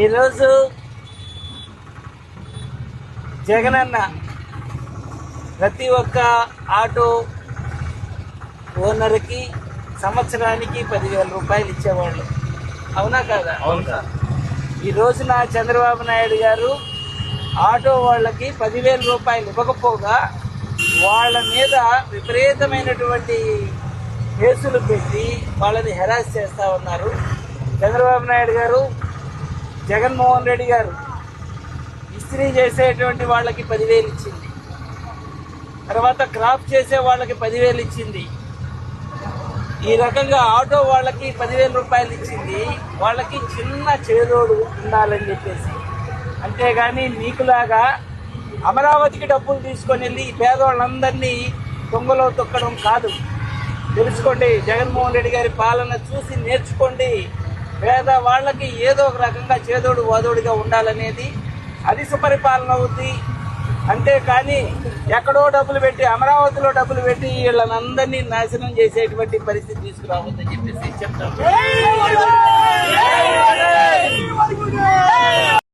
ఈరోజు జగనన్న ప్రతి ఒక్క ఆటో ఓనర్కి సంవత్సరానికి 10,000 రూపాయలు ఇచ్చేవాళ్ళు. అవునా కాదా? అవును సార్. ఈ రోజున చంద్రబాబు నాయుడు గారు ఆటో వాళ్ళకి 10,000 రూపాయలు ఇవ్వకపోగా వాళ్ళ మీద విపరీతమైనటువంటి కేసులు పెట్టి వాళ్ళని హెరాస్ చేస్తూ ఉన్నారు. చంద్రబాబు నాయుడు గారు, జగన్మోహన్ రెడ్డి గారు ఇస్త్రీ చేసేటువంటి వాళ్ళకి 10,000 ఇచ్చింది, తర్వాత క్రాప్ చేసే వాళ్ళకి 10,000 ఇచ్చింది, ఈ రకంగా ఆటో వాళ్ళకి 10,000 రూపాయలు ఇచ్చింది. వాళ్ళకి చిన్న చేదోడు ఉండాలని చెప్పేసి, అంతేగాని మీకులాగా అమరావతికి డబ్బులు తీసుకొని వెళ్ళి పేదవాళ్ళందరినీ దొంగలో తొక్కడం కాదు. తెలుసుకోండి, జగన్మోహన్ రెడ్డి గారి పాలన చూసి నేర్చుకోండి. పేద వాళ్ళకి ఏదో ఒక రకంగా చేదోడు వాదోడుగా ఉండాలనేది అది సుపరిపాలన అవుద్ది. అంతేకాని ఎక్కడో డబ్బులు పెట్టి, అమరావతిలో డబ్బులు పెట్టి వీళ్ళనందరినీ నాశనం చేసేటువంటి పరిస్థితి తీసుకురావద్దని చెప్పేసి చెప్తాను.